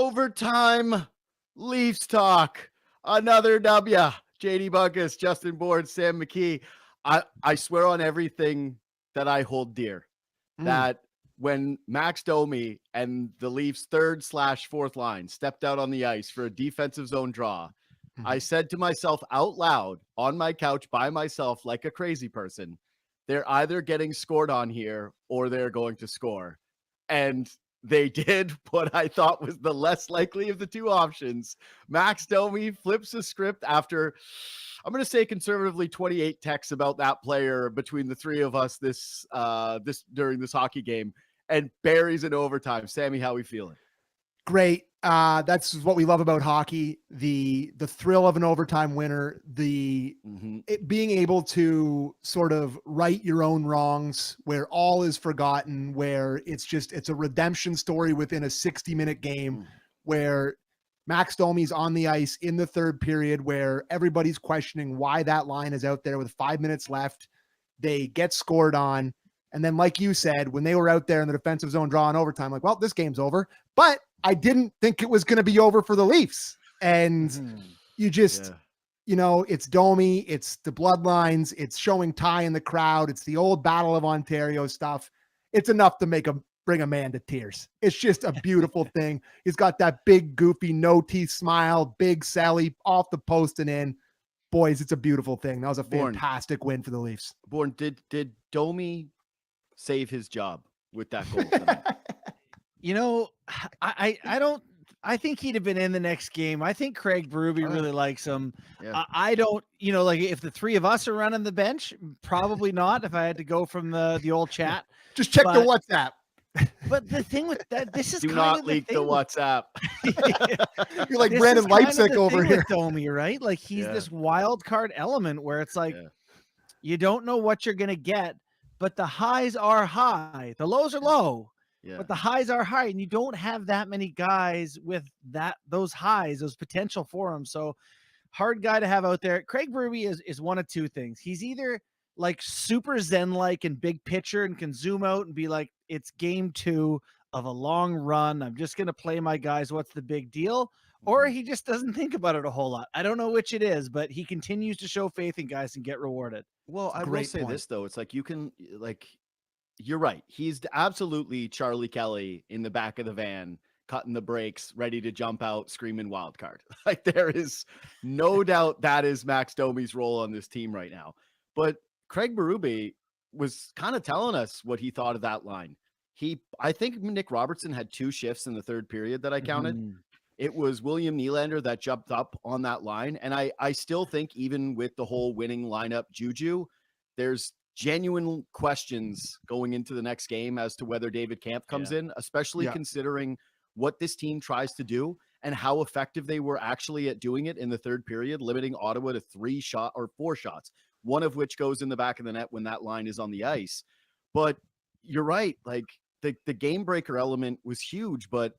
Overtime Leafs talk. Another W. JD Bunkis, Justin Bourne, Sam McKee. I swear on everything that I hold dear that when Max Domi and the Leafs' third/fourth line stepped out on the ice for a defensive zone draw, I said to myself out loud on my couch by myself like a crazy person, they're either getting scored on here or they're going to score. And they did what I thought was the less likely of the two options. Max Domi flips the script after, I'm going to say conservatively, 28 texts about that player between the three of us this during this hockey game, and buries in overtime. Sammy, how we feeling? Great. That's what we love about hockey. The thrill of an overtime winner, it being able to sort of right your own wrongs where all is forgotten, where it's a redemption story within a 60-minute game where Max Domi's on the ice in the third period, where everybody's questioning why that line is out there with 5 minutes left. They get scored on. And then, like you said, when they were out there in the defensive zone drawing overtime, like, well, this game's over. But I didn't think it was going to be over for the Leafs. And you just, it's Domi, it's the bloodlines, it's showing Ty in the crowd, it's the old Battle of Ontario stuff. It's enough to bring a man to tears. It's just a beautiful thing. He's got that big, goofy, no-teeth smile, big Sally off the post and in. Boys, it's a beautiful thing. That was a fantastic win for the Leafs. Bourne, did Domi save his job with that goal tonight? I think he'd have been in the next game. I think Craig Berube really likes him. Yeah. I don't, like if the three of us are running the bench, probably not. If I had to go from the old chat, just check the WhatsApp. But the thing with that, this is do kind not of leak the WhatsApp. You're like Brandon Leipzig over here. Domi, right? Like he's this wild card element where it's like you don't know what you're gonna get, but the highs are high, the lows are low. Yeah. But the highs are high, and you don't have that many guys with those highs, those potential for them. So hard guy to have out there. Craig Berube is one of two things. He's either like super zen-like and big pitcher and can zoom out and be like, it's game 2 of a long run. I'm just going to play my guys. What's the big deal? Or he just doesn't think about it a whole lot. I don't know which it is, but he continues to show faith in guys and get rewarded. Well, I will say this, though. It's like you can, you're right. He's absolutely Charlie Kelly in the back of the van, cutting the brakes, ready to jump out, screaming wild card. Like there is no doubt that is Max Domi's role on this team right now. But Craig Berube was kind of telling us what he thought of that line. I think Nick Robertson had 2 shifts in the third period that I counted. It was William Nylander that jumped up on that line. And I still think even with the whole winning lineup juju, there's genuine questions going into the next game as to whether David Kampf comes in, especially considering what this team tries to do and how effective they were actually at doing it in the third period, limiting Ottawa to 4 shots, one of which goes in the back of the net when that line is on the ice. But you're right. Like the game breaker element was huge, but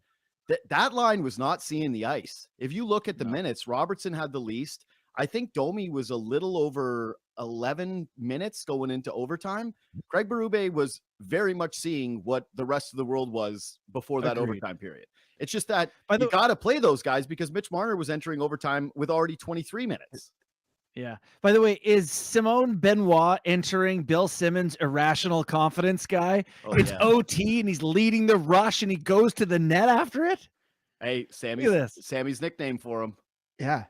that line was not seeing the ice. If you look at the minutes, Robertson had the least. I think Domi was a little over 11 minutes going into overtime. Craig Berube was very much seeing what the rest of the world was before that overtime period. It's just that you got to play those guys because Mitch Marner was entering overtime with already 23 minutes. Yeah. By the way, is Simone Benoit entering Bill Simmons' irrational confidence guy? It's OT and he's leading the rush and he goes to the net after it. Hey, Sammy's nickname for him. Yeah.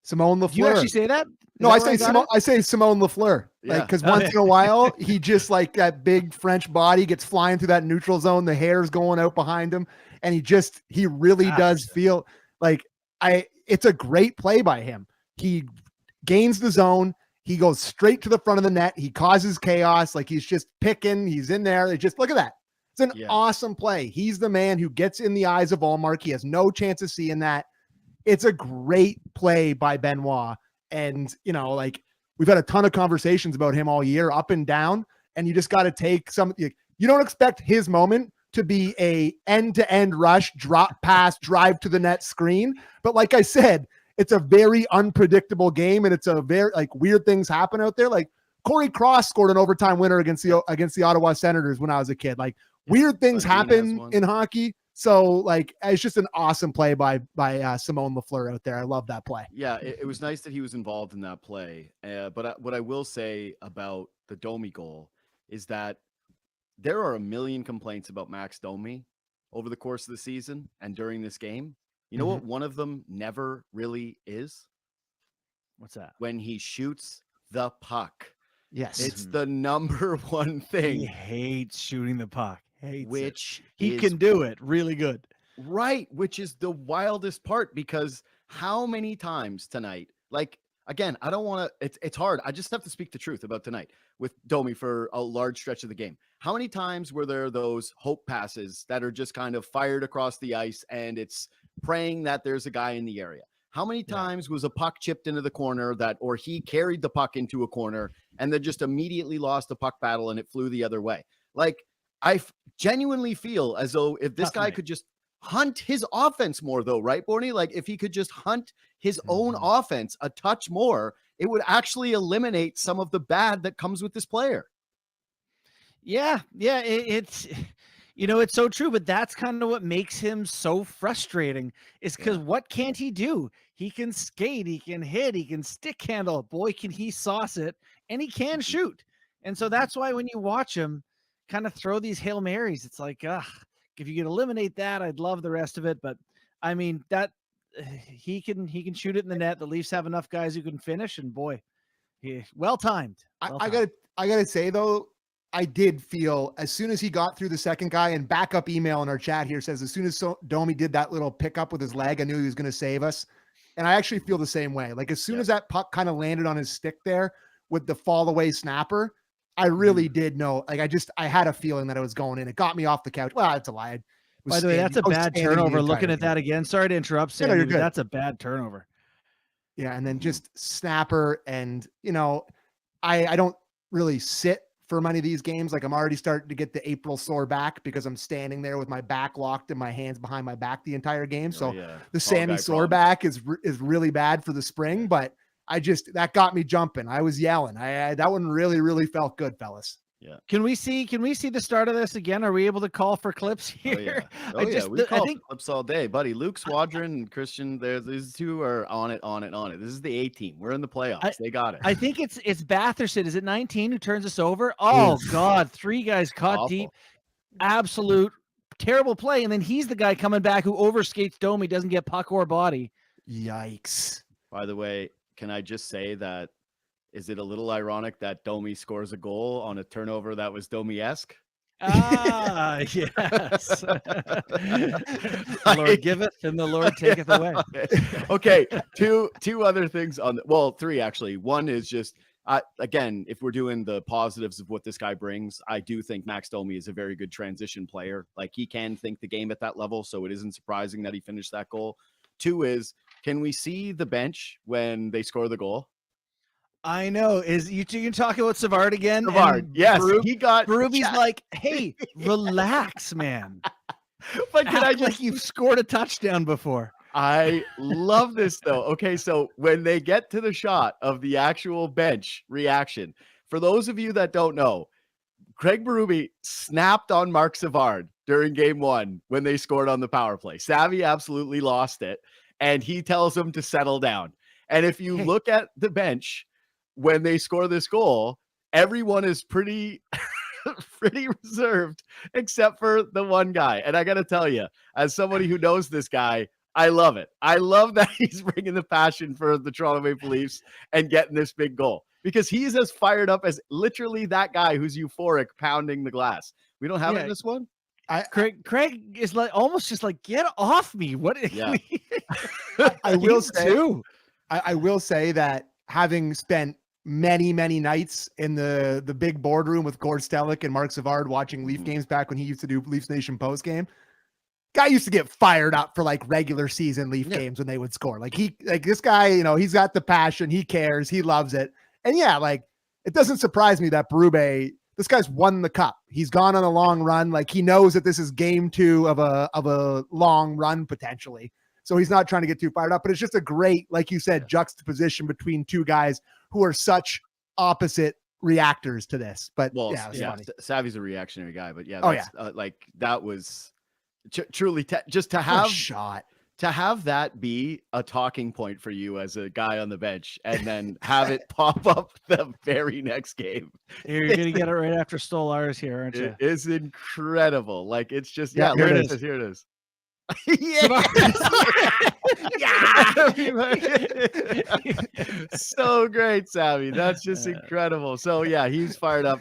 Simone Lafleur. Do you actually say that? No, I say Simone Lafleur. Like, because once in a while, he just like that big French body gets flying through that neutral zone. The hair's going out behind him. And he really does feel like it's a great play by him. He gains the zone. He goes straight to the front of the net. He causes chaos. Like he's just picking. He's in there. They just look at that. It's an awesome play. He's the man who gets in the eyes of Allmark. He has no chance of seeing that. It's a great play by Benoit. And, we've had a ton of conversations about him all year, up and down. And you just got to take you don't expect his moment to be a end-to-end rush, drop pass, drive to the net screen. But like I said, it's a very unpredictable game. And it's a very weird things happen out there. Like Corey Cross scored an overtime winner against the Ottawa Senators when I was a kid. Like weird things happen in hockey. So like, it's just an awesome play by Simone Lafleur out there. I love that play. Yeah, it was nice that he was involved in that play. But what I will say about the Domi goal is that there are a million complaints about Max Domi over the course of the season and during this game. You know what one of them never really is? What's that? When he shoots the puck. Yes. It's the number one thing. He hates shooting the puck. He can do it really good. Right, which is the wildest part, because how many times tonight, like, again, I don't want to, it's hard. I just have to speak the truth about tonight with Domi for a large stretch of the game. How many times were there those hope passes that are just kind of fired across the ice and it's praying that there's a guy in the area? How many times was a puck chipped into the corner or he carried the puck into a corner and then just immediately lost the puck battle and it flew the other way? Like, I genuinely feel as though if this guy could just hunt his offense more, though, right, Borny? Like, if he could just hunt his own offense a touch more, it would actually eliminate some of the bad that comes with this player. Yeah. It's it's so true, but that's kind of what makes him so frustrating, is because what can't he do? He can skate, he can hit, he can stick handle. Boy, can he sauce it, and he can shoot. And so that's why when you watch him kind of throw these Hail Marys, it's like, if you could eliminate that, I'd love the rest of it. But I mean, that he can shoot it in the net. The Leafs have enough guys who can finish, and boy, well timed. I gotta say though, I did feel as soon as he got through the second guy, and backup email in our chat here says, as soon as Domi did that little pickup with his leg, I knew he was going to save us. And I actually feel the same way. Like, as soon as that puck kind of landed on his stick there with the fall away snapper, I really did know. Like, I had a feeling that it was going in. It got me off the couch. Well, it's a lie. By the way, that's a bad turnover. Looking at that again. Sorry to interrupt, Sandy, but that's a bad turnover. Yeah. And then just snapper. And, I don't really sit for many of these games. Like, I'm already starting to get the April sore back because I'm standing there with my back locked and my hands behind my back the entire game. So the Sammy sore back is really bad for the spring, but that got me jumping. I was yelling. That one really, really felt good, fellas. Yeah. Can we see the start of this again? Are we able to call for clips here? We call clips all day, buddy. Luke Swadron and Christian, these two are on it. This is the A team. We're in the playoffs. They got it. I think it's Batherson. Is it 19 who turns us over? Oh God, 3 guys caught deep. Absolute terrible play. And then he's the guy coming back who overskates Domi, doesn't get puck or body. Yikes. By the way, can I just say that, is it a little ironic that Domi scores a goal on a turnover that was Domi-esque? Yes. The Lord giveth and the Lord taketh away. Okay. Two other things three actually. One is just, again, if we're doing the positives of what this guy brings, I do think Max Domi is a very good transition player. Like, he can think the game at that level, so it isn't surprising that he finished that goal. 2 is, can we see the bench when they score the goal? I know. Is you talking about Savard again? Savard, yes. He got Berube's like, hey, relax, man. But can I just, like you've scored a touchdown before? I love this though. Okay, so when they get to the shot of the actual bench reaction, for those of you that don't know, Craig Berube snapped on Mark Savard during game 1 when they scored on the power play. Savvy absolutely lost it, and he tells him to settle down. And if you look at the bench when they score this goal, everyone is pretty reserved except for the one guy. And I got to tell you, as somebody who knows this guy, I love it. I love that he's bringing the passion for the Toronto Maple Leafs and getting this big goal, because he's as fired up as literally that guy who's euphoric pounding the glass. We don't have it in this one. Craig is like almost just like, get off me. What? Yeah. I will say that, having spent many nights in the big boardroom with Gord Stellick and Mark Savard watching Leaf games back when he used to do Leafs Nation post game, guy used to get fired up for like regular season Leaf games when they would score. Like this guy, he's got the passion, he cares, he loves it. And like, it doesn't surprise me that Berube, this guy's won the cup. He's gone on a long run. Like, he knows that this is game 2 of a long run potentially. So he's not trying to get too fired up, but it's just a great, like you said, juxtaposition between 2 guys who are such opposite reactors to this. But Savvy's a reactionary guy, but like, that was truly, just to What a have shot. To have that be a talking point for you as a guy on the bench and then have it pop up the very next game. You're going to get it right after Stolarz here, aren't you? It is incredible. Like, it's just, Yeah, look here at it this. Here it is. So great, Sammy. That's just incredible. So yeah, he's fired up.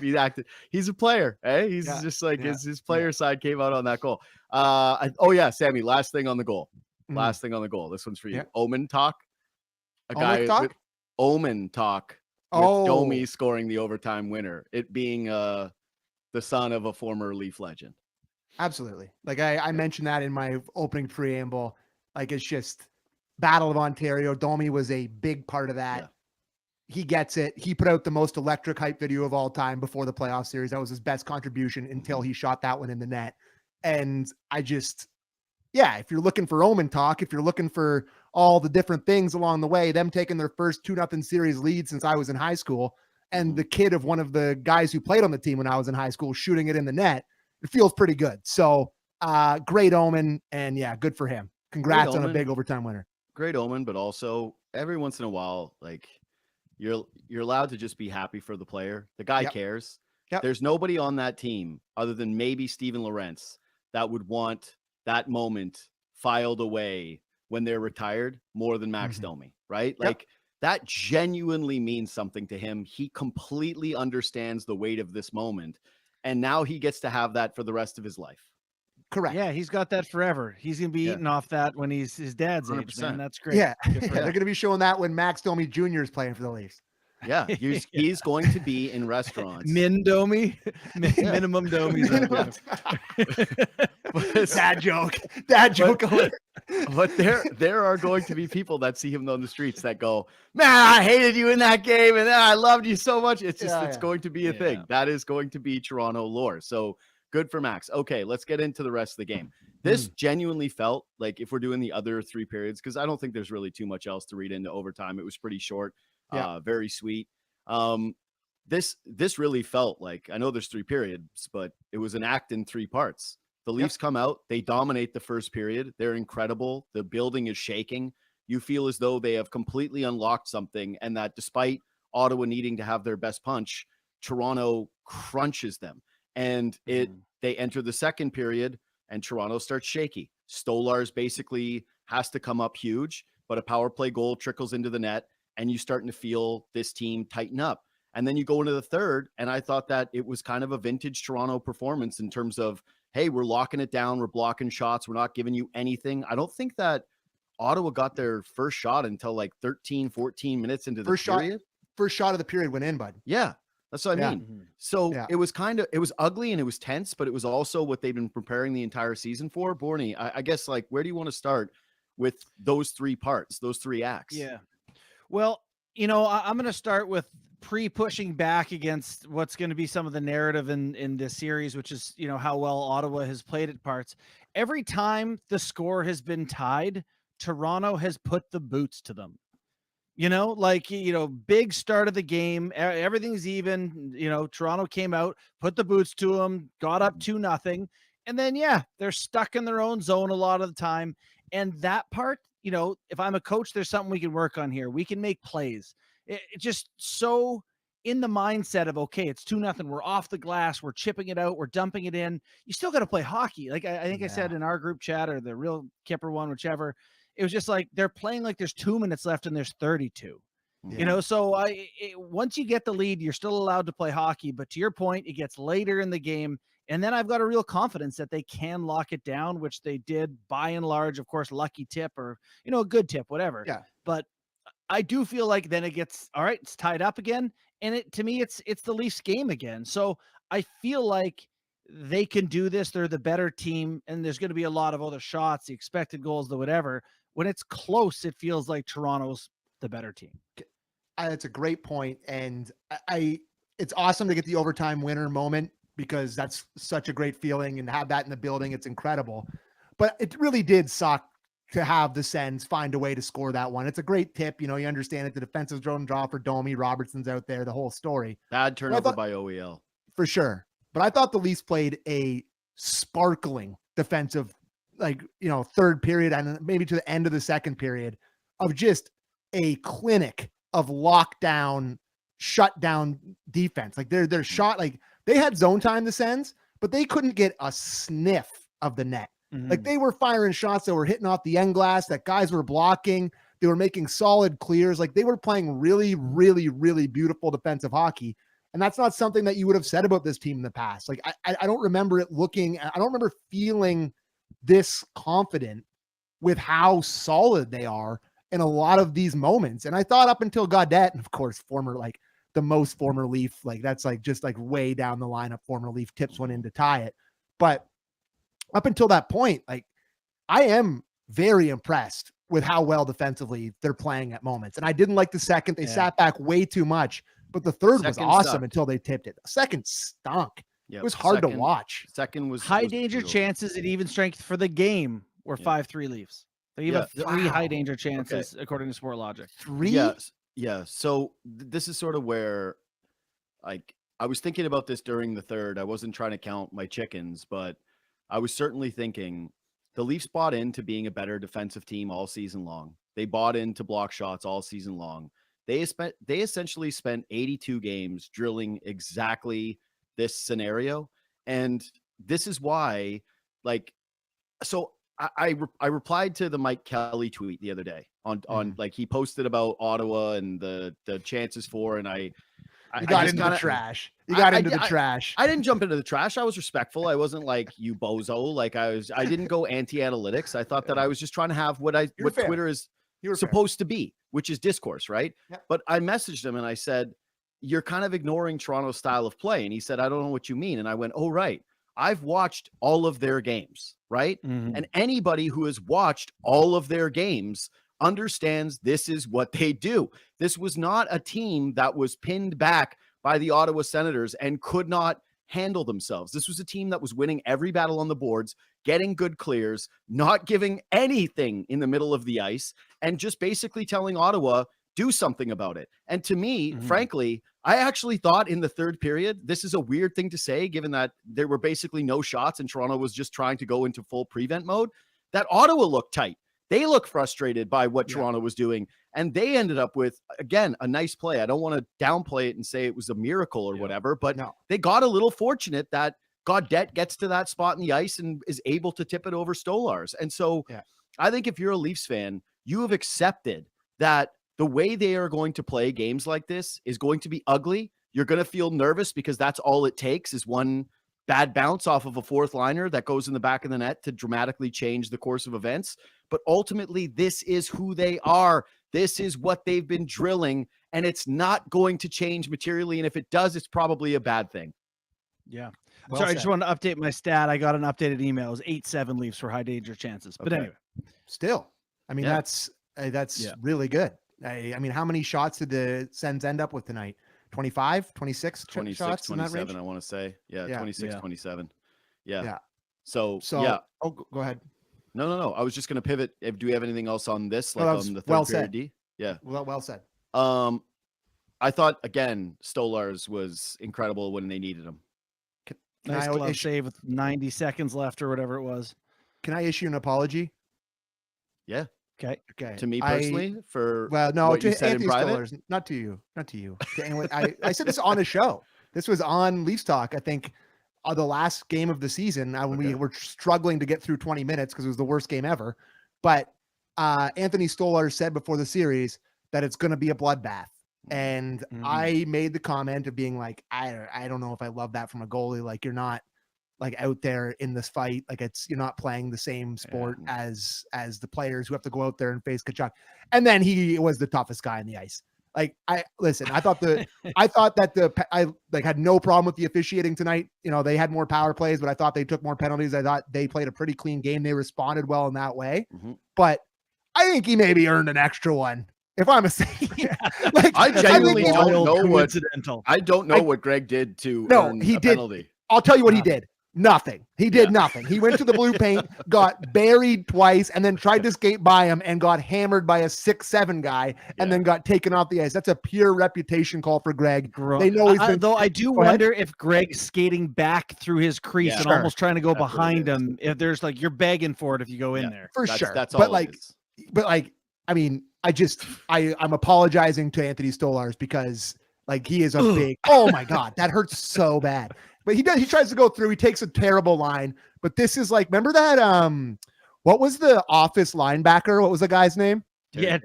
He's a player. Eh? He's just like his player side came out on that goal. Oh yeah, Sammy, last thing on the goal. Last thing on the goal. This one's for you. Omen talk. Omen talk with Domi scoring the overtime winner. It being the son of a former Leaf legend. Absolutely. Like I mentioned that in my opening preamble. Like, it's just Battle of Ontario. Domi was a big part of that. Yeah. He gets it. He put out the most electric hype video of all time before the playoff series. That was his best contribution until he shot that one in the net. And if you're looking for Omen talk, if you're looking for all the different things along the way, them taking their first 2-0 series lead since I was in high school, and the kid of one of the guys who played on the team when I was in high school shooting it in the net, it feels pretty good. So great Omen, and good for him. Congrats on a big overtime winner. Great Omen, but also every once in a while, like, you're allowed to just be happy for the player. The guy cares. There's nobody on that team other than maybe Steven Lorentz that would want that moment filed away when they're retired more than Max Domi, right? Like, that genuinely means something to him. He completely understands the weight of this moment, and now he gets to have that for the rest of his life. Correct. Yeah, he's got that forever. He's going to be eating off that when he's his dad's 100%. Age, man. That's great. Yeah. They're going to be showing that when Max Domi Jr. is playing for the Leafs. Yeah, he's going to be in restaurants. Minimum Domi. Dad joke. But there are going to be people that see him on the streets that go, "Man, I hated you in that game, and I loved you so much." It's just it's going to be a thing. That is going to be Toronto lore. So good for Max. Okay, let's get into the rest of the game. This genuinely felt like, if we're doing the other three periods, because I don't think there's really too much else to read into overtime. It was pretty short. Very sweet. This really felt like, I know there's three periods, but it was an act in three parts. The Leafs come out, they dominate the first period. They're incredible. The building is shaking. You feel as though they have completely unlocked something, and that despite Ottawa needing to have their best punch, Toronto crunches them. And they enter the second period, and Toronto starts shaky. Stolarz basically has to come up huge, but a power play goal trickles into the net, and you're starting to feel this team tighten up. And then you go into the third, and I thought that it was kind of a vintage Toronto performance in terms of, hey, we're locking it down, we're blocking shots, we're not giving you anything. I don't think that Ottawa got their first shot until like 13, 14 minutes into the period. First shot of the period went in, bud. Yeah, that's what I mean. So it was it was ugly and it was tense, but it was also what they've been preparing the entire season for. Bourne, I guess, like, where do you want to start with those three parts, those three acts? Yeah. Well, I'm going to start with pushing back against what's going to be some of the narrative in this series, which is, how well Ottawa has played at parts. Every time the score has been tied, Toronto has put the boots to them. Big start of the game, everything's even, Toronto came out, put the boots to them, got up 2-0. And then, they're stuck in their own zone a lot of the time. And that part, if I'm a coach, there's something we can work on here. We can make plays. It just so in the mindset of, okay, it's 2-0. We're off the glass. We're chipping it out. We're dumping it in. You still got to play hockey. Like I think I said in our group chat, or the real Kipper one, whichever, it was just like, they're playing like there's 2 minutes left and there's 32, so once you get the lead, you're still allowed to play hockey, but to your point, it gets later in the game. And then I've got a real confidence that they can lock it down, which they did by and large, of course, lucky tip or, a good tip, whatever. Yeah. But I do feel like then it gets, all right, it's tied up again. And to me, it's the Leafs game again. So I feel like they can do this. They're the better team. And there's going to be a lot of other shots, the expected goals, the whatever. When it's close, it feels like Toronto's the better team. That's a great point. And it's awesome to get the overtime winner moment, because that's such a great feeling, and have that in the building. It's incredible, but it really did suck to have the Sens find a way to score that one. It's a great tip. You understand it. The defensive drone draw for Domi, Robertson's out there, the whole story. Bad turnover by OEL. For sure. But I thought the Leafs played a sparkling defensive third period and maybe to the end of the second period of just a clinic of lockdown, shutdown defense. Like their shot, like they had zone time, the Sens, but they couldn't get a sniff of the net. Like they were firing shots that were hitting off the end glass that guys were blocking. They were making solid clears. Like they were playing really, really, really beautiful defensive hockey. And that's not something that you would have said about this team in the past. Like I don't remember I don't remember feeling this confident with how solid they are in a lot of these moments. And I thought up until Gaudette, and of course, the most former Leaf, like that's like just like way down the lineup, former Leaf tips one in to tie it. But up until that point, like I am very impressed with how well defensively they're playing at moments. And I didn't like the second. They sat back way too much, but the third was awesome until they tipped it. The second stunk. Yep. It was hard to watch. Second was high danger chances at even strength for the game were 5-3 Leafs. They have 3 high danger chances according to Sportlogic. 3? Yeah. So this is sort of where like I was thinking about this during the third. I wasn't trying to count my chickens, but I was certainly thinking the Leafs bought into being a better defensive team all season long. They bought into block shots all season long. They essentially spent 82 games drilling exactly this scenario. And this is why, like, so I replied to the Mike Kelly tweet the other day on like he posted about Ottawa and the chances for, and I got into the trash. You got into the trash. I didn't jump into the trash. I was respectful. I wasn't like you bozo. Like I didn't go anti-analytics. I thought that I was just trying to have what Twitter is supposed to be, which is discourse, right? Yeah. But I messaged him and I said, you're kind of ignoring Toronto's style of play. And he said, I don't know what you mean. And I went, oh, right. I've watched all of their games, right? And anybody who has watched all of their games understands this is what they do. This was not a team that was pinned back by the Ottawa Senators and could not handle themselves. This was a team that was winning every battle on the boards, getting good clears, not giving anything in the middle of the ice, and just basically telling Ottawa, do something about it. And to me, frankly, I actually thought in the third period, this is a weird thing to say, given that there were basically no shots and Toronto was just trying to go into full prevent mode, that Ottawa looked tight. They looked frustrated by what Toronto was doing, and they ended up with, again, a nice play. I don't want to downplay it and say it was a miracle or whatever, but they got a little fortunate that Gaudette gets to that spot in the ice and is able to tip it over Stolarz. And so I think if you're a Leafs fan, you have accepted that the way they are going to play games like this is going to be ugly. You're going to feel nervous because that's all it takes is one bad bounce off of a fourth liner that goes in the back of the net to dramatically change the course of events. But ultimately, this is who they are. This is what they've been drilling, and it's not going to change materially. And if it does, it's probably a bad thing. Yeah. Well, sorry, I just wanted to update my stat. I got an updated email. It was 8-7 Leafs for high danger chances. But anyway, still, I mean, that's really good. I mean, how many shots did the Sens end up with tonight? 25, 26 shots 27, I want to say. Yeah, 26, 27. Yeah. So yeah. Oh, go ahead. No. I was just going to pivot. Do we have anything else on this? Like on the third period D? Yeah. Well said. I thought, again, Stolarz was incredible when they needed him. Nice glove save with 90 seconds left or whatever it was. Can I issue an apology? Yeah. Okay. To me personally, to Anthony Stolarz, not to you. Anyway, I said this on a show. This was on Leafs Talk. I think the last game of the season when we were struggling to get through 20 minutes because it was the worst game ever. But Anthony Stolarz said before the series that it's going to be a bloodbath. And I made the comment of being like, I don't know if I love that from a goalie. Like you're not like out there in this fight. Like you're not playing the same sport as the players who have to go out there and face Tkachuk. And then he was the toughest guy on the ice. Like I thought I had no problem with the officiating tonight. You know, they had more power plays, but I thought they took more penalties. I thought they played a pretty clean game. They responded well in that way, but I think he maybe earned an extra one. If I'm a like, I genuinely don't know what Greg did to earn a penalty. I'll tell you what he did. Nothing. He did nothing. He went to the blue paint, got buried twice, and then tried to skate by him and got hammered by a 6'7" guy, and then got taken off the ice. That's a pure reputation call for Greg. They know he's been. Though I do wonder if Greg's skating back through his crease and almost trying to go behind him. If there's like you're begging for it if you go in there, for sure. That's all. I mean, I'm apologizing to Anthony Stolarz because like he is a big. Oh my God, that hurts so bad. But he tries to go through. He takes a terrible line. But this is like, remember that? What was the Office linebacker? What was the guy's name?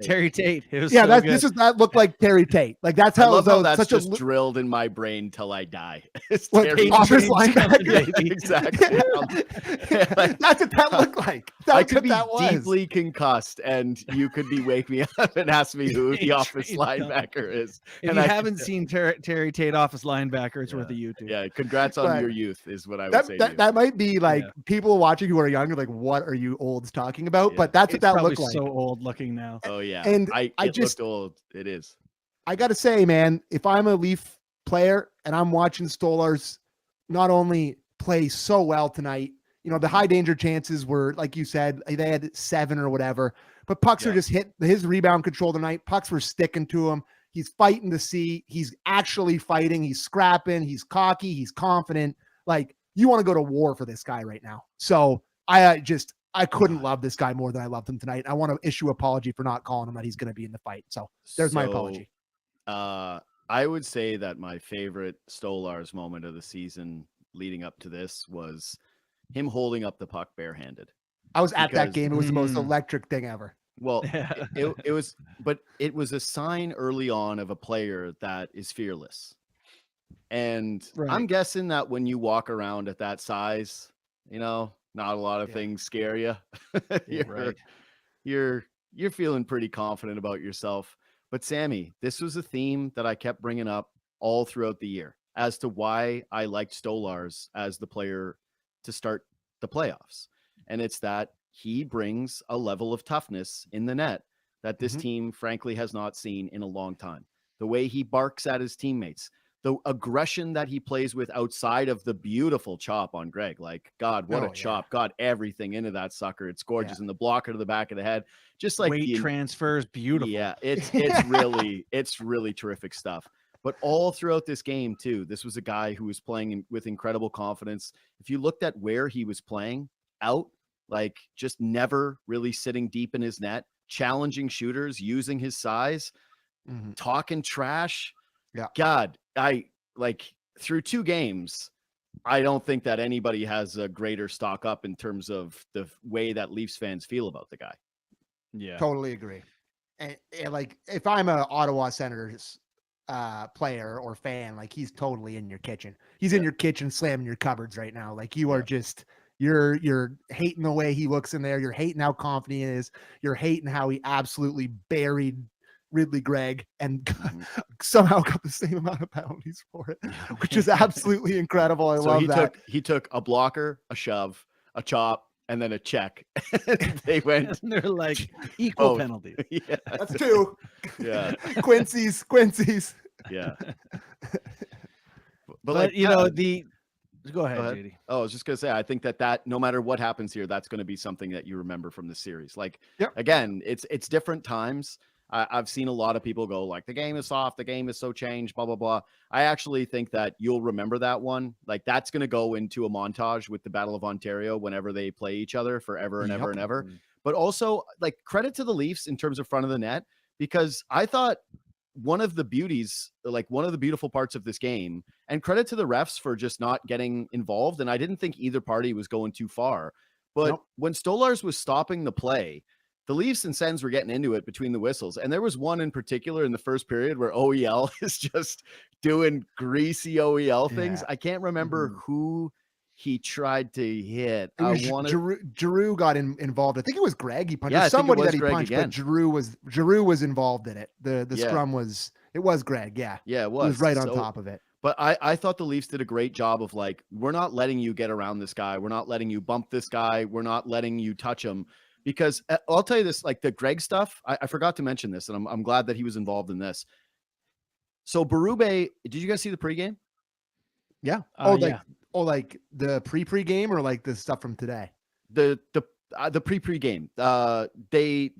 Terry Tate. It was that looked like Terry Tate. Like that's how that's such just drilled in my brain till I die. It's Office linebacker. Exactly. That's what that looked like. I could be deeply concussed, and you could be wake me up and ask me who the Office linebacker is. If you haven't seen Terry Tate Office linebacker, it's worth a YouTube. Yeah, congrats on your youth is what I would say. That might be like people watching who are younger, like, what are you olds talking about? But that's what that looked like. So old looking now. Oh yeah, and it looked old. It is. I got to say, man, if I'm a Leaf player and I'm watching Stolarz not only play so well tonight, you know, the high danger chances were, like you said, they had 7 or whatever, but pucks are just hit his rebound control tonight. Pucks were sticking to him. He's fighting to see. He's actually fighting. He's scrapping. He's cocky. He's confident. Like, you want to go to war for this guy right now. So I couldn't love this guy more than I loved him tonight. I want to issue an apology for not calling him that he's going to be in the fight. So there's my apology. I would say that my favorite Stolarz moment of the season leading up to this was him holding up the puck barehanded. I was at that game. It was the most electric thing ever. Well, it was, but it was a sign early on of a player that is fearless. And I'm guessing that when you walk around at that size, you know, not a lot of things scare you. You're feeling pretty confident about yourself. But Sammy, this was a theme that I kept bringing up all throughout the year as to why I liked Stolarz as the player to start the playoffs. And it's that he brings a level of toughness in the net that this team, frankly, has not seen in a long time. The way he barks at his teammates, the aggression that he plays with outside of the beautiful chop on Greg. Like, God, what a chop. Got everything into that sucker. It's gorgeous. And the blocker to the back of the head. Just like weight transfers, beautiful. Yeah, it's really terrific stuff. But all throughout this game, too, this was a guy who was playing with incredible confidence. If you looked at where he was playing out, like just never really sitting deep in his net, challenging shooters, using his size, talking trash. Yeah. God, I like through 2 games, I don't think that anybody has a greater stock up in terms of the way that Leafs fans feel about the guy. Yeah, totally agree. And like, if I'm a Ottawa Senators player or fan, like, he's totally in your kitchen. He's in your kitchen slamming your cupboards right now. Like, you are just you're hating the way he looks in there. You're hating how confident he is. You're hating how he absolutely buried Ridley Gregg and somehow got the same amount of penalties for it, which is absolutely incredible. I love that. He took a blocker, a shove, a chop, and then a check. They went. And they're like equal penalties. Yeah, that's 2. Yeah, Quincy's. Yeah, but like, you know, Go ahead, JD. Oh, I was just gonna say, I think that no matter what happens here, that's going to be something that you remember from the series. Like, again, it's different times. I've seen a lot of people go like, the game is soft, the game is so changed, blah, blah, blah. I actually think that you'll remember that one. Like, that's going to go into a montage with the Battle of Ontario whenever they play each other forever and ever and ever. But also, like, credit to the Leafs in terms of front of the net, because I thought one of the beautiful parts of this game, and credit to the refs for just not getting involved. And I didn't think either party was going too far. But when Stolarz was stopping the play, the Leafs and Sens were getting into it between the whistles. And there was one in particular in the first period where OEL is just doing greasy OEL things. I can't remember who he tried to hit. Giroux got involved. I think it was Greg. He punched somebody that he punched, but Giroux was involved in it. The scrum was Greg. Yeah. Yeah, it was. He was right on top of it. But I thought the Leafs did a great job of, like, we're not letting you get around this guy. We're not letting you bump this guy. We're not letting you touch him. Because I'll tell you this, like the Greg stuff, I forgot to mention this, and I'm glad that he was involved in this. So Berube, did you guys see the pregame? Yeah. Oh, like the pre-game or like the stuff from today? The pre-game. I think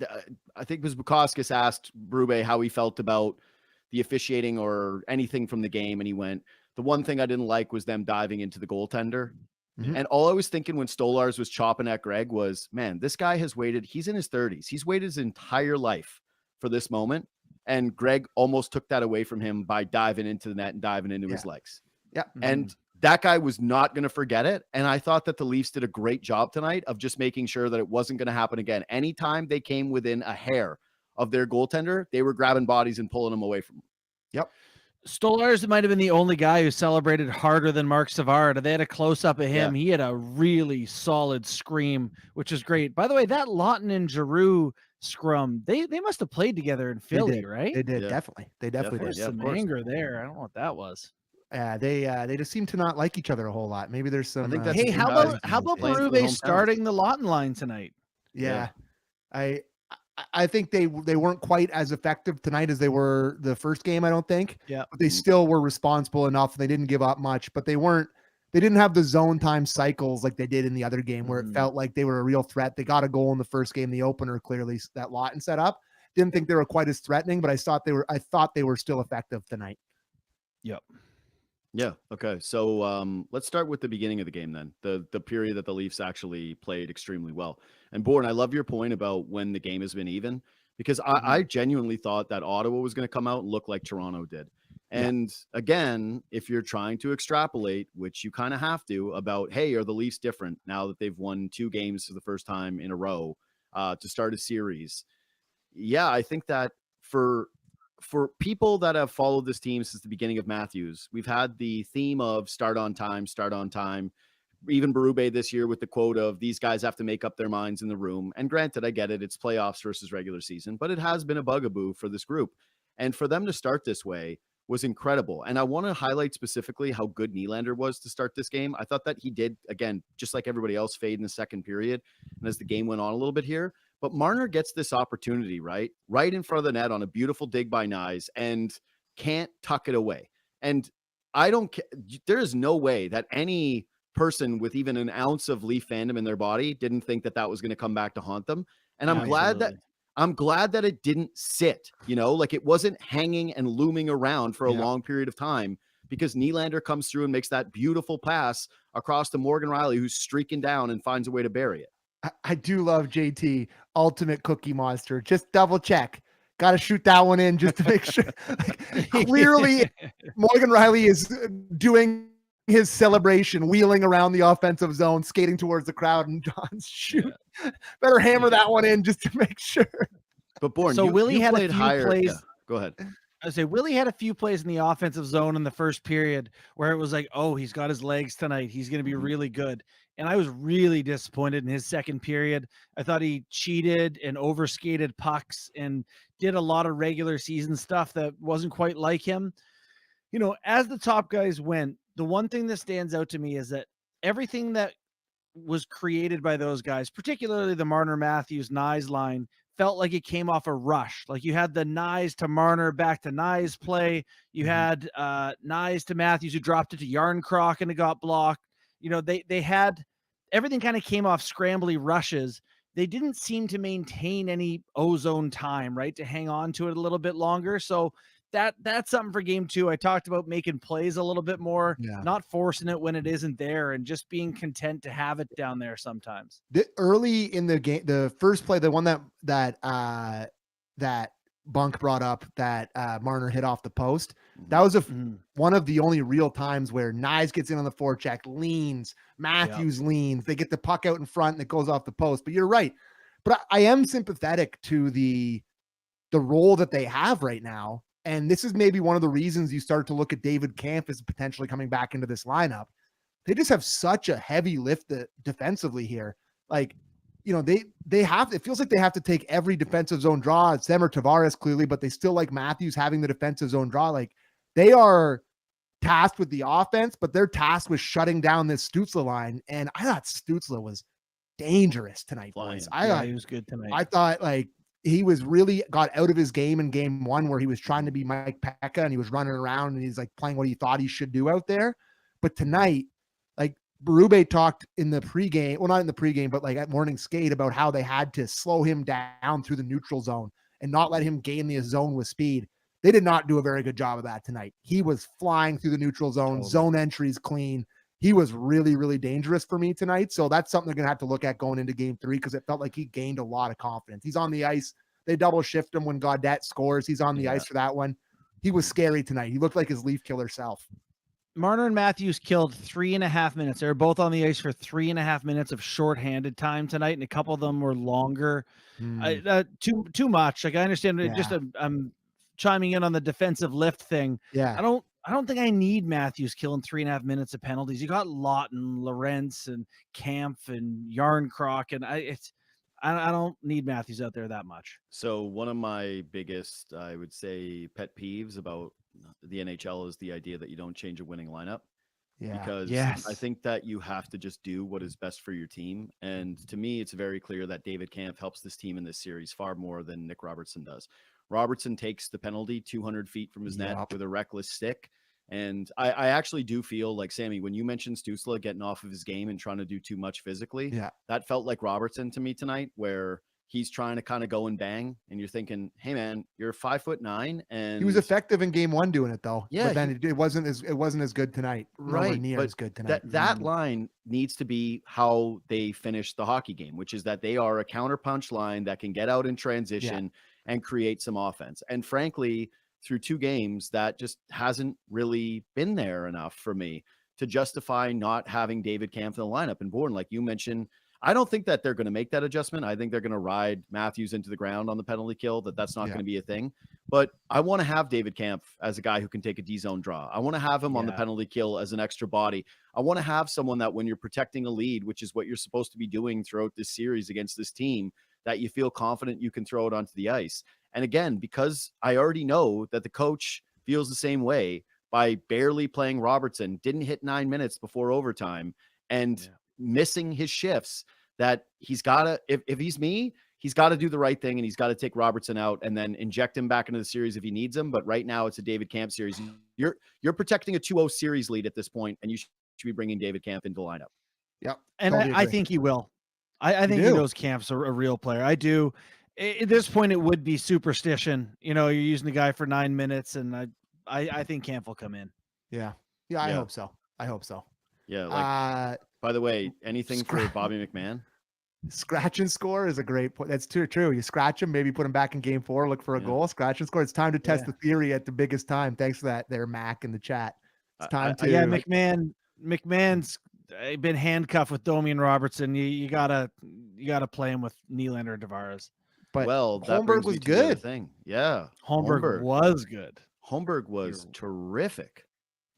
it was Bunkis asked Berube how he felt about the officiating or anything from the game, and he went, the one thing I didn't like was them diving into the goaltender. Mm-hmm. And all I was thinking when Stolarz was chopping at Greg was, man, this guy has waited. He's in his 30s. He's waited his entire life for this moment. And Greg almost took that away from him by diving into the net and diving into his legs. Yeah. And that guy was not going to forget it. And I thought that the Leafs did a great job tonight of just making sure that it wasn't going to happen again. Anytime they came within a hair of their goaltender, they were grabbing bodies and pulling them away from him. Yep. Stolarz might have been the only guy who celebrated harder than Mark Savard. They had a close-up of him. Yeah. He had a really solid scream, which is great. By the way, that Lawton and Giroux scrum, they must have played together in Philly, right? They did, definitely. They definitely did. There's some anger there. I don't know what that was. They just seem to not like each other a whole lot. Maybe there's some. I think that's hey, how about Berube starting the Lawton line tonight? Yeah. I think they weren't quite as effective tonight as they were the first game, I don't think. Yeah. But they still were responsible enough. They didn't give up much, but they didn't have the zone time cycles like they did in the other game where it felt like they were a real threat. They got a goal in the first game, the opener, clearly that Lawton set up. Didn't think they were quite as threatening, but I thought they were still effective tonight. Yep. Yeah. Okay. So let's start with the beginning of the game then. The period that the Leafs actually played extremely well. And Bourne, I love your point about when the game has been even, because I genuinely thought that Ottawa was going to come out and look like Toronto did. And again, if you're trying to extrapolate, which you kind of have to, about, hey, are the Leafs different now that they've won 2 games for the first time in a row to start a series? Yeah, I think that for people that have followed this team since the beginning of Matthews, we've had the theme of start on time. Even Berube this year with the quote of these guys have to make up their minds in the room. And granted, I get it. It's playoffs versus regular season, but it has been a bugaboo for this group. And for them to start this way was incredible. And I want to highlight specifically how good Nylander was to start this game. I thought that he did, again, just like everybody else, fade in the second period. And as the game went on a little bit here, but Marner gets this opportunity, right in front of the net on a beautiful dig by Nyes and can't tuck it away. And I don't care. There is no way that any person with even an ounce of Leaf fandom in their body didn't think that was going to come back to haunt them. And I'm glad that it didn't sit, like it wasn't hanging and looming around for a long period of time, because Nylander comes through and makes that beautiful pass across to Morgan Rielly, who's streaking down and finds a way to bury it. I do love JT, ultimate cookie monster. Just double check. Got to shoot that one in just to make sure. Clearly, Morgan Rielly is doing his celebration, wheeling around the offensive zone, skating towards the crowd, and John's shoot. Better hammer that one in just to make sure. But Bourne, so Willie had a few plays. Yeah, go ahead. I say Willie had a few plays in the offensive zone in the first period where it was like, oh, he's got his legs tonight. He's going to be really good. And I was really disappointed in his second period. I thought he cheated and overskated pucks and did a lot of regular season stuff that wasn't quite like him. As the top guys went, the one thing that stands out to me is that everything that was created by those guys, particularly the Marner Matthews Nyes line, felt like it came off a rush. Like you had the Nyes to Marner back to Nyes play. You had Nyes to Matthews, who dropped it to Yarncroc and it got blocked. They had everything kind of came off scrambly rushes. They didn't seem to maintain any ozone time, right, to hang on to it a little bit longer. So that's something for game 2. I talked about making plays a little bit more, not forcing it when it isn't there, and just being content to have it down there sometimes. Early in the game, the first play, the one that Bunk brought up that Marner hit off the post, that was one of the only real times where Nyes gets in on the forecheck, leans, Matthews leans, they get the puck out in front and it goes off the post. But you're right. But I am sympathetic to the role that they have right now. And this is maybe one of the reasons you start to look at David Kampf as potentially coming back into this lineup. They just have such a heavy lift defensively here. Like, they have, it feels like they have to take every defensive zone draw. It's them or Tavares clearly, but they still like Matthews having the defensive zone draw. Like they are tasked with the offense, but they're tasked with shutting down this Stützle line. And I thought Stützle was dangerous tonight, boys. I thought he was good tonight. I thought like he was really got out of his game in game 1 where he was trying to be Mike Pekka and he was running around and he's like playing what he thought he should do out there. But tonight, like Berube talked in the pregame, well, not in the pregame, but like at morning skate about how they had to slow him down through the neutral zone and not let him gain the zone with speed. They did not do a very good job of that tonight. He was flying through the neutral zone, Totally. zone entries clean. He was really, really dangerous for me tonight. So that's something they're going to have to look at going into game 3 because it felt like he gained a lot of confidence. He's on the ice. They double shift him when Gaudette scores. He's on the ice for that one. He was scary tonight. He looked like his Leaf killer self. Marner and Matthews killed 3.5 minutes. They were both on the ice for 3.5 minutes of shorthanded time tonight, and a couple of them were longer. Too much. Like I understand. Just I'm chiming in on the defensive lift thing. Yeah, I don't think I need Matthews killing 3.5 minutes of penalties. You got Lawton, Lorentz, and Kampf and Yarncroc, and I don't need Matthews out there that much. So one of my biggest, I would say, pet peeves about the NHL is the idea that you don't change a winning lineup. Yeah. Because I think that you have to just do what is best for your team. And to me, it's very clear that David Kampf helps this team in this series far more than Nick Robertson does. Robertson takes the penalty 200 feet from his net with a reckless stick. And I actually do feel like, Sammy, when you mentioned Stützle getting off of his game and trying to do too much physically, that felt like Robertson to me tonight, where he's trying to kind of go and bang, and you're thinking, hey man, you're 5'9", and he was effective in game 1 doing it though. Yeah, but then it wasn't as good tonight. Right, near but as good tonight. That line needs to be how they finish the hockey game, which is that they are a counterpunch line that can get out in transition and create some offense. And frankly, through 2 games, that just hasn't really been there enough for me to justify not having David Kampf in the lineup. And Bourne, like you mentioned, I don't think that they're going to make that adjustment. I think they're going to ride Matthews into the ground on the penalty kill, that's not going to be a thing. But I want to have David Kampf as a guy who can take a D-zone draw. I want to have him on the penalty kill as an extra body. I want to have someone that when you're protecting a lead, which is what you're supposed to be doing throughout this series against this team, that you feel confident you can throw it onto the ice. And again, because I already know that the coach feels the same way by barely playing Robertson, didn't hit 9 minutes before overtime, and missing his shifts, that he's got to, if he's me, he's got to do the right thing, and he's got to take Robertson out and then inject him back into the series if he needs him. But right now it's a David Kampf series. You're protecting a 2-0 series lead at this point, and you should be bringing David Kampf into the lineup. Yep. And I think he will. I think he knows Kampf's a real player. I do. At this point, it would be superstition. You know, you're using the guy for 9 minutes, and I think Kampf will come in. Yeah. I hope so. Yeah. Like, by the way, anything for Bobby McMahon? Scratch and score is a great point. That's true. You scratch him, maybe put him back in game 4, look for a goal, scratch and score. It's time to test the theory at the biggest time. Thanks for that there, Mac, in the chat. It's time to. Yeah, McMahon's been handcuffed with Domi and Robertson. You gotta play him with Nylander and Tavares. But Holmberg was good. Yeah, Holmberg was good. Holmberg was terrific.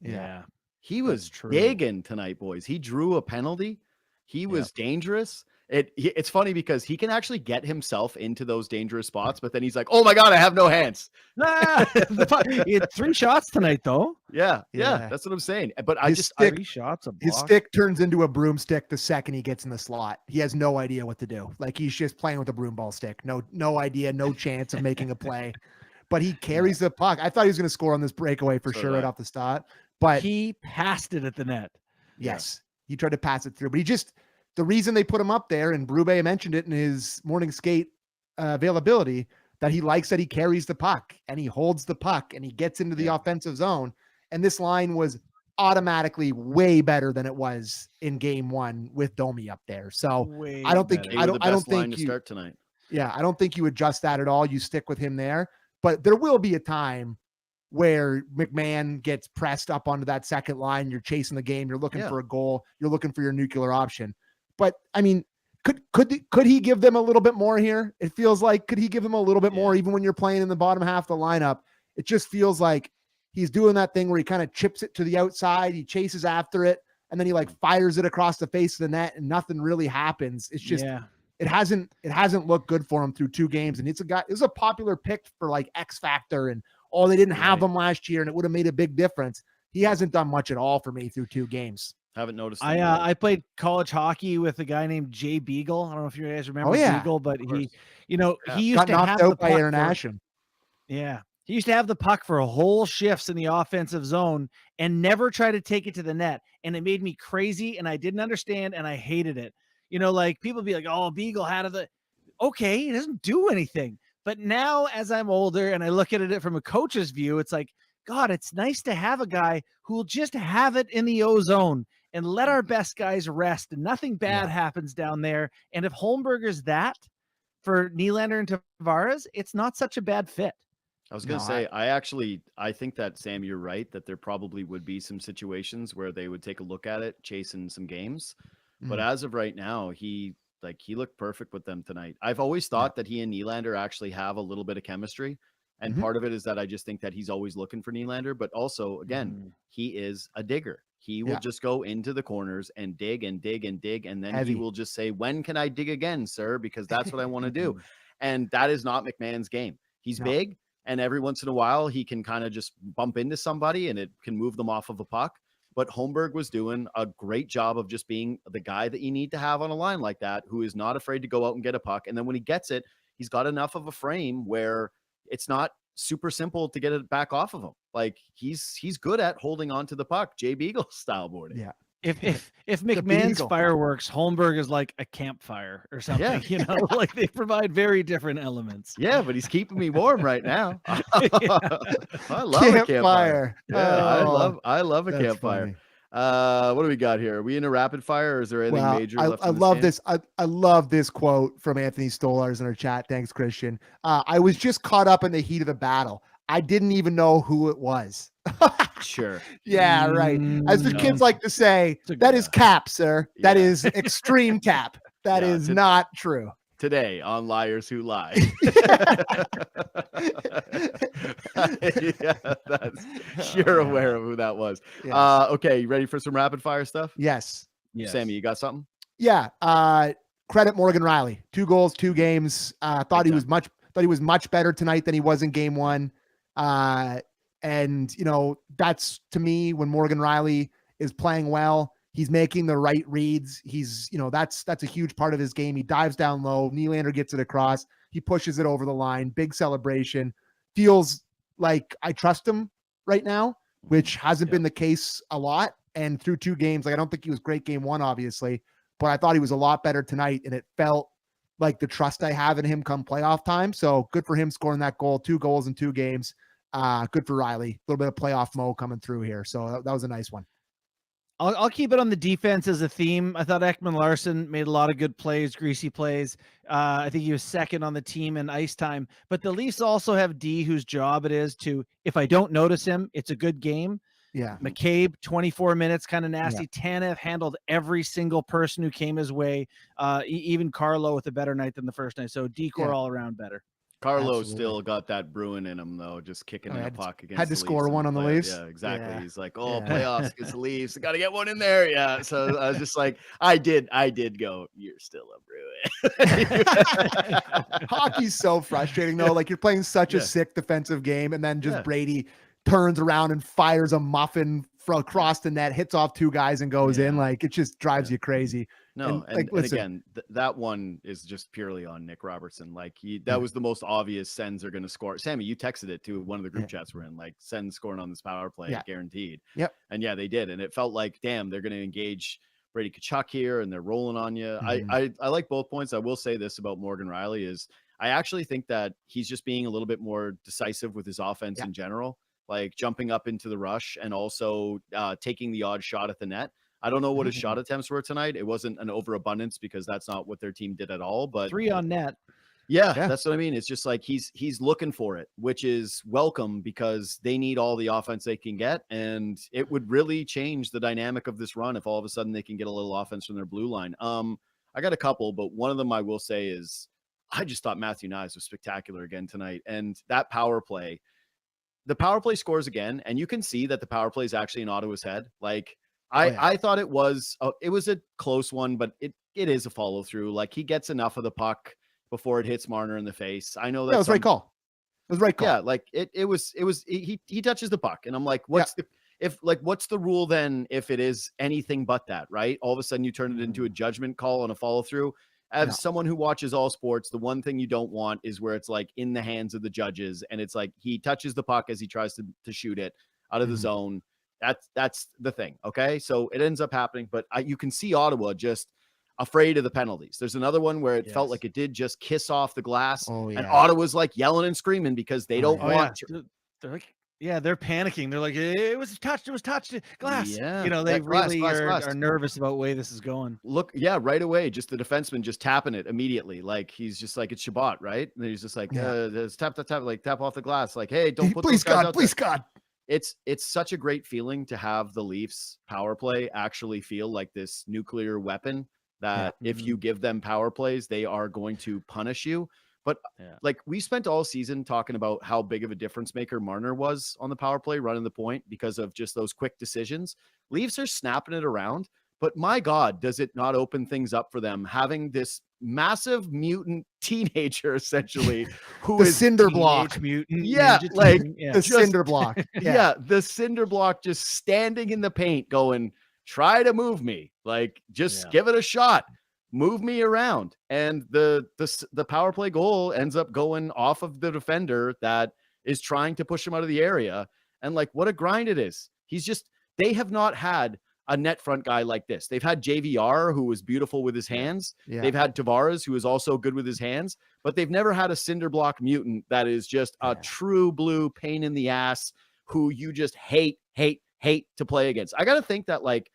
Yeah. He was digging tonight, boys. He drew a penalty. He was dangerous. It's funny because he can actually get himself into those dangerous spots, but then he's like, "Oh my God, I have no hands." He had 3 shots tonight, though. Yeah, that's what I'm saying. But his 3 shots. His stick turns into a broomstick the second he gets in the slot. He has no idea what to do. Like he's just playing with a broom ball stick. No idea, no chance of making a play. But he carries the puck. I thought he was going to score on this breakaway for sure right off the start. But he passed it at the net. Yes, he tried to pass it through, but the reason they put him up there, and Berube mentioned it in his morning skate availability, that he likes that he carries the puck and he holds the puck and he gets into the offensive zone. And this line was automatically way better than it was in game 1 with Domi up there. So I don't think you start tonight. Yeah, I don't think you adjust that at all. You stick with him there, but there will be a time where McMahon gets pressed up onto that second line. You're chasing the game. You're looking for a goal. You're looking for your nuclear option. But I mean, could he give them a little bit more here? It feels like, could he give them a little bit more even when you're playing in the bottom half of the lineup? It just feels like he's doing that thing where he kind of chips it to the outside. He chases after it, and then he like fires it across the face of the net, and nothing really happens. It's just it hasn't looked good for him through 2 games. And it's a popular pick for like X Factor, and they didn't have him last year, and it would have made a big difference. He hasn't done much at all for me through 2 games. Haven't noticed. I played college hockey with a guy named Jay Beagle. I don't know if you guys remember Beagle, but he used got to knocked have out the by puck International. Yeah, He used to have the puck for whole shifts in the offensive zone and never try to take it to the net. And it made me crazy, and I didn't understand, and I hated it. Like people be like, oh, Beagle had the okay, he doesn't do anything. But now as I'm older and I look at it from a coach's view, it's like, God, it's nice to have a guy who will just have it in the O zone and let our best guys rest and nothing bad happens down there. And if Holmberger's that for Nylander and Tavares, it's not such a bad fit. I was going to say, I think that, Sam, you're right, that there probably would be some situations where they would take a look at it, chasing some games. But as of right now, he looked perfect with them tonight. I've always thought that he and Nylander actually have a little bit of chemistry. And part of it is that I just think that he's always looking for Nylander. But also, again, he is a digger. He will just go into the corners and dig and dig and dig. And then he will just say, when can I dig again, sir? Because that's what I want to do. And that is not McMahon's game. He's big. And every once in a while, he can kind of just bump into somebody and it can move them off of a puck. But Holmberg was doing a great job of just being the guy that you need to have on a line like that, who is not afraid to go out and get a puck. And then when he gets it, he's got enough of a frame where it's not super simple to get it back off of him. Like he's good at holding on to the puck, Jay Beagle style boarding. Yeah. If McMahon's fireworks, Holmberg is like a campfire or something, like they provide very different elements. Yeah, but he's keeping me warm right now. I love a campfire. Yeah, I love a campfire. What do we got here? Are we in a rapid fire or is there anything major left? I love this. I love this quote from Anthony Stolars in our chat. Thanks, Christian. I was just caught up in the heat of the battle. I didn't even know who it was. Sure. Yeah, right. As the kids like to say, that is cap, sir. Yeah. That is extreme cap. That is not true. Today on Liars Who Lie. You're aware of who that was. Yes. Okay, you ready for some rapid fire stuff? Yes. Sammy, you got something? Yeah. Credit Morgan Riley. 2 goals, 2 games. Thought he was much better tonight than he was in game 1. And that's, to me, when Morgan Riley is playing well, he's making the right reads. He's, that's a huge part of his game. He dives down low. Nylander gets it across. He pushes it over the line. Big celebration. Feels like I trust him right now, which hasn't been the case a lot. And through 2 games, I don't think he was great game 1, obviously, but I thought he was a lot better tonight. And it felt like the trust I have in him come playoff time. So good for him scoring that goal, 2 goals in 2 games. Good for Riley. A little bit of playoff mo coming through here. So that was a nice one. I'll keep it on the defense as a theme. I thought Ekman Larsson made a lot of good plays, greasy plays. I think he was second on the team in ice time. But the Leafs also have D, whose job it is to, if I don't notice him, it's a good game. Yeah. McCabe, 24 minutes, kind of nasty. Yeah. Tanev handled every single person who came his way. Even Carlo with a better night than the first night. So D-core all around better. Carlo still got that Bruin in him, though, just kicking in a puck against had to score one on the Leafs. Yeah, exactly. Yeah. He's like, playoffs against the Leafs. I got to get one in there. Yeah. So I was just like, I did go, you're still a Bruin. Hockey's so frustrating, though. Like, you're playing such a sick defensive game, and then just Brady turns around and fires a muffin from across the net, hits off 2 guys and goes in. Like, it just drives you crazy. No, and again, that one is just purely on Nick Robertson. Like that was the most obvious Sens are going to score. Sammy, you texted it to one of the group chats we're in, like Sens scoring on this power play, guaranteed. Yep. And they did. And it felt like, damn, they're going to engage Brady Tkachuk here and they're rolling on you. I like both points. I will say this about Morgan Riley is I actually think that he's just being a little bit more decisive with his offense in general, like jumping up into the rush and also taking the odd shot at the net. I don't know what his shot attempts were tonight. It wasn't an overabundance because that's not what their team did at all. But 3 on net. Yeah, that's what I mean. It's just like he's looking for it, which is welcome because they need all the offense they can get. And it would really change the dynamic of this run if all of a sudden they can get a little offense from their blue line. I got a couple, but one of them I will say is I just thought Matthew Knies was spectacular again tonight. And that power play, the power play scores again. And you can see that the power play is actually in Ottawa's head. Like, I thought it was a close one, but it is a follow through. Like he gets enough of the puck before it hits Marner in the face. I know that it was right call. It was right call. Yeah, like it was he touches the puck, and I'm like, what's the rule then if it is anything but that, right? All of a sudden you turn it into a judgment call on a follow through. as someone who watches all sports, the one thing you don't want is where it's like in the hands of the judges and it's like he touches the puck as he tries to shoot it out of the zone. That's the thing. Okay. So it ends up happening, but you can see Ottawa just afraid of the penalties. There's another one where it felt like it did just kiss off the glass and Ottawa's like yelling and screaming because they don't want to. They're like, they're panicking. They're like, it was touched glass. Yeah. You know, they really are nervous about the way this is going. Look, right away, just the defenseman just tapping it immediately. Like he's just like, it's Shabbat, right? And he's just like, tap, like tap off the glass. Like, hey, don't put those guys out there. God. It's such a great feeling to have the Leafs power play actually feel like this nuclear weapon that if you give them power plays, they are going to punish you. But like we spent all season talking about how big of a difference maker Marner was on the power play, running the point because of just those quick decisions. Leafs are snapping it around, but my God, does it not open things up for them having this massive mutant teenager essentially who the is cinder block mutant? The cinder block. The cinder block just standing in the paint going, try to move me, like just give it a shot. Move me around. And the power play goal ends up going off of the defender that is trying to push him out of the area. And like, what a grind it is. They have not had a net front guy like this. They've had JVR, who was beautiful with his hands. They've had Tavares, who is also good with his hands, but they've never had a cinder block mutant that is just a true blue pain in the ass who you just hate to play against. I got to think that like,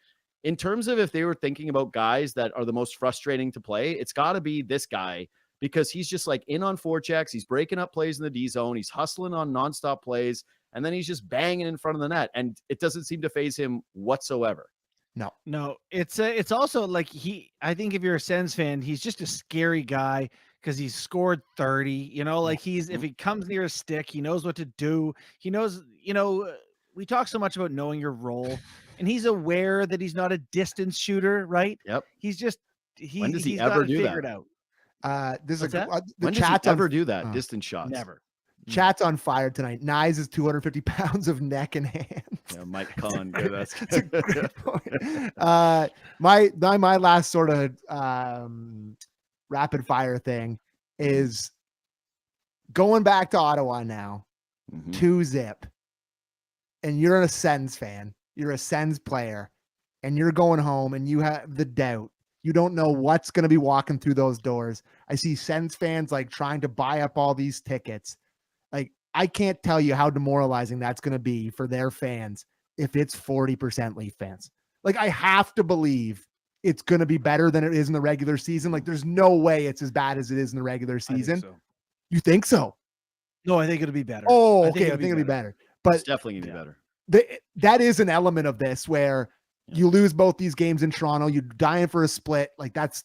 in terms of if they were thinking about guys that are the most frustrating to play, it's got to be this guy because he's just like in on forechecks. He's breaking up plays in the D zone. He's hustling on nonstop plays. And then he's just banging in front of the net. And it doesn't seem to phase him whatsoever. No, it's also like I think if you're a Sens fan, he's just a scary guy because he's scored 30, you know, like if he comes near a stick, he knows what to do. He knows, you know, we talk so much about knowing your role. And he's aware that he's not a distance shooter, right? Yep. He's just when does he ever do that? When does he ever do that? Distance shots. Never. Chat's on fire tonight. Nyes is 250 pounds of neck and hands. Yeah, Mike Conn. Yeah, that's a great point. My last sort of rapid fire thing is going back to Ottawa now, 2-0, and you're a Sens fan. You're a Sens player and you're going home and you have the doubt. You don't know what's going to be walking through those doors. I see Sens fans like trying to buy up all these tickets. Like, I can't tell you how demoralizing that's going to be for their fans if it's 40% Leaf fans. Like, I have to believe it's going to be better than it is in the regular season. Like, there's no way it's as bad as it is in the regular season. You think so? No, I think it'll be better. Oh, okay. I think it'll be better. But it's definitely going to be better. That is an element of this where you lose both these games in Toronto, you're dying for a split. Like that's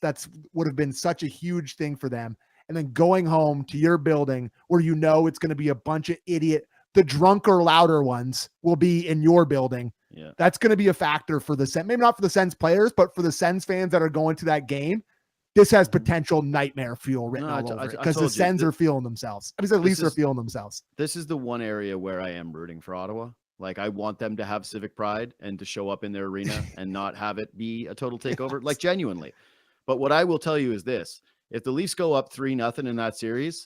would have been such a huge thing for them. And then going home to your building where you know it's going to be a bunch of the drunker, louder ones will be in your building. Yeah. That's going to be a factor for the Sens, maybe not for the Sens players, but for the Sens fans that are going to that game. This has potential nightmare fuel written all over it because the Sens are feeling themselves. I mean, the Leafs are feeling themselves. This is the one area where I am rooting for Ottawa. Like, I want them to have civic pride and to show up in their arena and not have it be a total takeover, like genuinely. But what I will tell you is this. If the Leafs go up 3-0 in that series,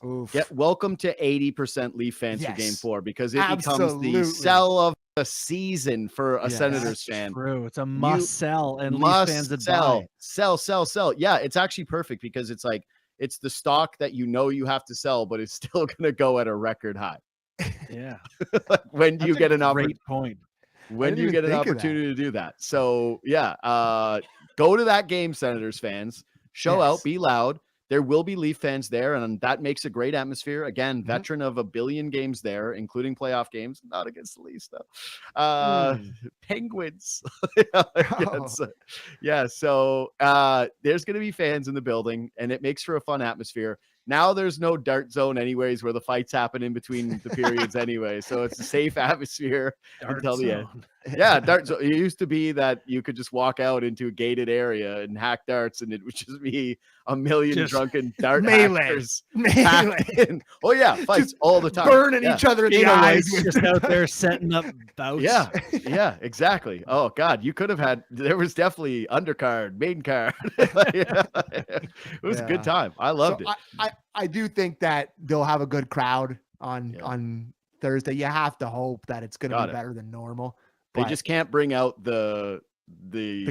welcome to 80% Leaf fans for game 4 because it becomes the sell of the season for a Senators fan. True. It's a must sell and Leaf fans that buy. Sell. Yeah, it's actually perfect because it's like it's the stock that you know you have to sell, but it's still going to go at a record high. Yeah. When do you get an great point? When do you get an opportunity to do that? So go to that game, Senators fans. Show out, be loud. There will be Leaf fans there, and that makes a great atmosphere. Again, veteran of 1 billion games there, including playoff games. Not against the Leafs, though. Penguins. So there's going to be fans in the building, and it makes for a fun atmosphere. Now there's no dart zone anyways where the fights happen in between the periods anyway. So it's a safe atmosphere until the end. Yeah, dart zone. It used to be that you could just walk out into a gated area and hack darts and it would just be a million Just drunken dart melee. actors. Melee. Oh yeah, fights all the time. Burning each other in the eyes. Guys just out there setting up bouts. Yeah, exactly. Oh God, you could have had. There was definitely undercard, main card. It was a good time. I loved it. I do think that they'll have a good crowd on Thursday. You have to hope that it's going to be better than normal. They just can't bring out the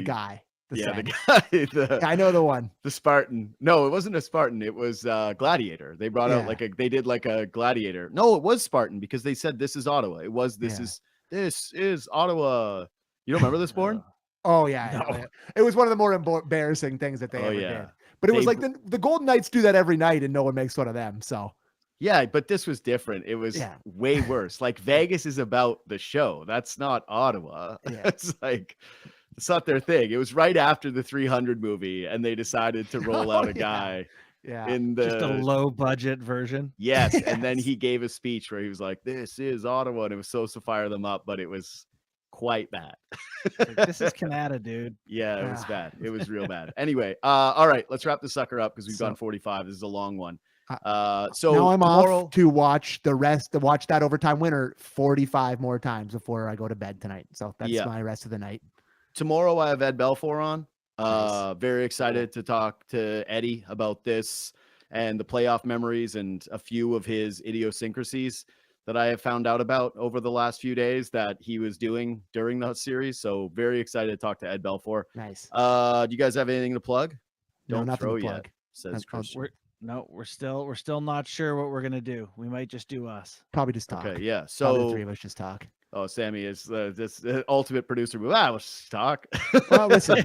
guy. The guy. I know the one. The Spartan. No, it wasn't a Spartan. It was Gladiator. They brought out they did like a Gladiator. No, it was Spartan because they said this is Ottawa. It was this is Ottawa. You don't remember this, Bourne? Oh yeah, no. It was one of the more embarrassing things that they ever did. But it was like the Golden Knights do that every night and no one makes fun of them. So yeah, but this was different. It was way worse. Like Vegas is about the show. That's not Ottawa. Yeah. It's not their thing. It was right after the 300 movie, and they decided to roll out a guy in the just a low budget version. Yes, and then he gave a speech where he was like, "This is Ottawa," and it was supposed to fire them up, but it was quite bad. This is Canada, dude. Yeah, it was bad. It was real bad. Anyway, all right, let's wrap this sucker up because we've gone 45. This is a long one. So now I'm off to watch that overtime winner 45 more times before I go to bed tonight. So that's my rest of the night. Tomorrow I have Ed Belfour on. Very excited to talk to Eddie about this and the playoff memories and a few of his idiosyncrasies that I have found out about over the last few days that he was doing during the series. So very excited to talk to Ed Belfour. Nice. Do you guys have anything to plug? No, nothing to plug. Says Christian. We're still not sure what we're gonna do. We might just do us. Probably just talk. Okay, yeah. So the three of us just talk. Oh, Sammy is this ultimate producer. Let's just talk. Well, listen.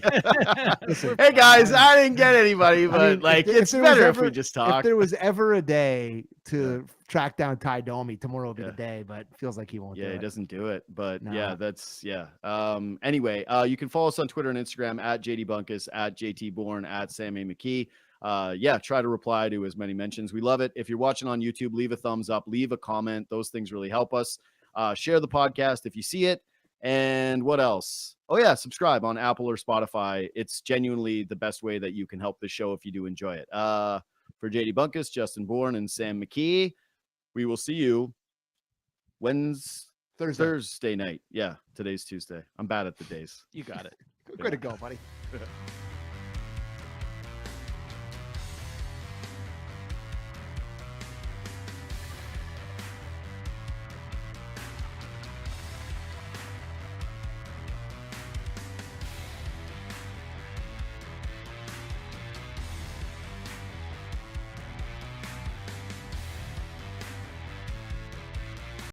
Hey guys, I didn't get anybody, but it's better if we just talk. If there was ever a day to track down Ty Domi, tomorrow will be the day. But it feels like he won't. Yeah, he doesn't do it. But no. Anyway, you can follow us on Twitter and Instagram at JD Bunkis, at JT Bourne, at Sammy McKee. Try to reply to as many mentions. We love it. If you're watching on YouTube, leave a thumbs up, leave a comment. Those things really help us. Share the podcast if you see it. And what else? Oh yeah, subscribe on Apple or Spotify. It's genuinely the best way that you can help the show if you do enjoy it. For JD Bunkis, Justin Bourne, and Sam McKee, we will see you Thursday night. Yeah, today's Tuesday. I'm bad at the days. You got it. Good to go, buddy.